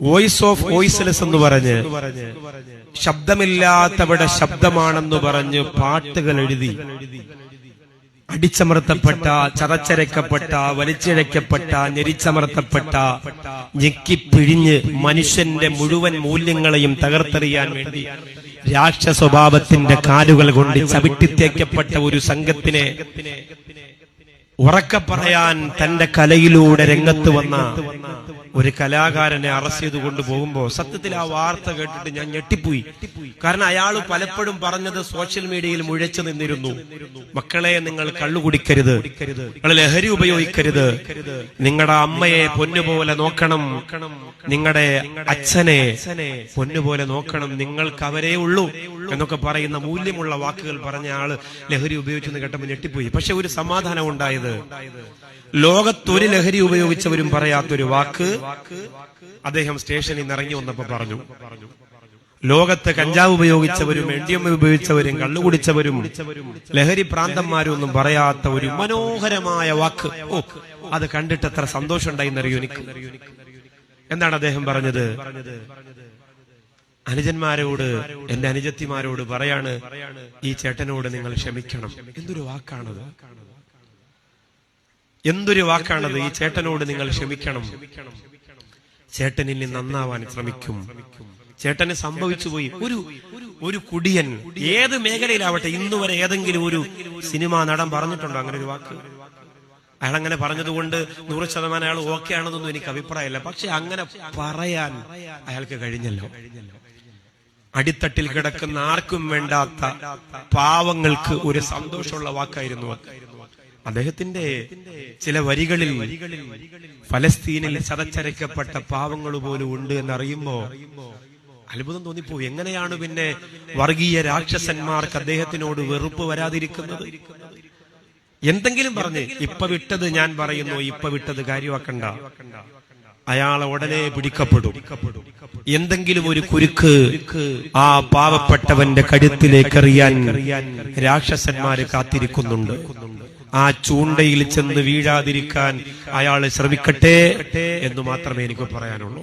Voice of voiceless എന്ന് പറഞ്ഞ് ശബ്ദമില്ലാത്തവരുടെ ശബ്ദമാണെന്ന് പറഞ്ഞ് പാട്ടുകൾ എഴുതി അടിച്ചമർത്തപ്പെട്ട, ചതച്ചരക്കപ്പെട്ട, വലിച്ചിഴക്കപ്പെട്ട, ഞെരിച്ചമർത്തപ്പെട്ട, ഞെക്കിപ്പിഴിഞ്ഞ് മനുഷ്യന്റെ മുഴുവൻ മൂല്യങ്ങളെയും തകർത്തെറിയാൻ വേണ്ടി രാക്ഷസ സ്വഭാവത്തിന്റെ കാലുകൾ കൊണ്ട് ചവിട്ടിത്തേക്കപ്പെട്ട ഒരു സംഘത്തിനെ ഉറക്കെ പറയാൻ തന്റെ കലയിലൂടെ രംഗത്ത് വന്ന ഒരു കലാകാരനെ അറസ്റ്റ് ചെയ്ത് കൊണ്ടുപോകുമ്പോ സത്യത്തിൽ ആ വാർത്ത കേട്ടിട്ട് ഞാൻ ഞെട്ടിപ്പോയി. കാരണം അയാൾ പലപ്പോഴും പറഞ്ഞത് സോഷ്യൽ മീഡിയയിൽ മുഴച്ചു നിന്നിരുന്നു, മക്കളെ നിങ്ങൾ കള്ളു കുടിക്കരുത്, നിങ്ങൾ ലഹരി ഉപയോഗിക്കരുത്, നിങ്ങളുടെ അമ്മയെ പൊന്നുപോലെ നോക്കണം, നിങ്ങളുടെ അച്ഛനെ പൊന്നുപോലെ നോക്കണം, നിങ്ങൾക്ക് അവരേ ഉള്ളൂ എന്നൊക്കെ പറയുന്ന മൂല്യമുള്ള വാക്കുകൾ പറഞ്ഞ ആള് ലഹരി ഉപയോഗിച്ചെന്ന് കേട്ടപ്പോൾ ഞെട്ടിപ്പോയി. പക്ഷെ ഒരു സമാധാനം ഉണ്ടായത്, ലോകത്തൊരു ലഹരി ഉപയോഗിച്ചവരും പറയാത്തൊരു വാക്ക് അദ്ദേഹം സ്റ്റേഷനിൽ നിന്ന് ഇറങ്ങി വന്നപ്പോ പറഞ്ഞു. ലോകത്ത് കഞ്ചാവ് ഉപയോഗിച്ചവരും MDMA ഉപയോഗിച്ചവരും കള്ളുകുടിച്ചവരും ലഹരി പ്രാന്തന്മാരും ഒന്നും പറയാത്ത ഒരു മനോഹരമായ വാക്ക്. ഓ, അത് കണ്ടിട്ട് എത്ര സന്തോഷം ഉണ്ടായിന്നറിയോ എനിക്ക്. എന്താണ് അദ്ദേഹം പറഞ്ഞത്? അനുജന്മാരോട്, എന്റെ അനുജത്തിമാരോട് പറയാണ്, ഈ ചേട്ടനോട് നിങ്ങൾ ക്ഷമിക്കണം. എന്തൊരു വാക്കാണത്, എന്തൊരു വാക്കാണത്! ഈ ചേട്ടനോട് നിങ്ങൾ ക്ഷമിക്കണം, ചേട്ടൻ ഇനി നന്നാവാൻ ശ്രമിക്കും. ചേട്ടന് സംഭവിച്ചു പോയി. ഒരു കുടിയൻ ഏത് മേഖലയിലാവട്ടെ, ഇന്നുവരെ ഏതെങ്കിലും ഒരു സിനിമാ നടൻ പറഞ്ഞിട്ടുണ്ടോ അങ്ങനെ ഒരു വാക്ക്? അയാൾ അങ്ങനെ പറഞ്ഞതുകൊണ്ട് 100% അയാൾ ഓക്കെ ആണെന്നൊന്നും എനിക്ക് അഭിപ്രായമില്ല. പക്ഷെ അങ്ങനെ പറയാൻ അയാൾക്ക് കഴിഞ്ഞല്ലോ. അടിത്തട്ടിൽ കിടക്കുന്ന ആർക്കും വേണ്ടാത്ത പാവങ്ങൾക്ക് ഒരു സന്തോഷമുള്ള വാക്കായിരുന്നു. അദ്ദേഹത്തിന്റെ ചില വരികളിൽ ഫലസ്തീനിൽ ചതച്ചരക്കപ്പെട്ട പാവങ്ങൾ പോലും ഉണ്ട് എന്നറിയുമ്പോ അത്ഭുതം തോന്നിപ്പോയി. എങ്ങനെയാണ് പിന്നെ വർഗീയ രാക്ഷസന്മാർക്ക് അദ്ദേഹത്തിനോട് വെറുപ്പ് വരാതിരിക്കുന്നത്? എന്തെങ്കിലും പറഞ്ഞ് ഇപ്പൊ വിട്ടത് ഞാൻ പറയുന്നു, ഇപ്പൊ വിട്ടത് കാര്യമാക്കണ്ട, അയാളെ ഉടനെ പിടിക്കപ്പെടും. എന്തെങ്കിലും ഒരു കുരുക്ക് ആ പാവപ്പെട്ടവന്റെ കഴുത്തിലേക്ക് എറിയാൻ രാക്ഷസന്മാര് കാത്തിരിക്കുന്നുണ്ട്. ആ ചൂണ്ടയിൽ ചെന്ന് വീഴാതിരിക്കാൻ അയാൾ ശ്രമിക്കട്ടെ എന്ന് മാത്രമേ എനിക്ക് പറയാനുള്ളൂ.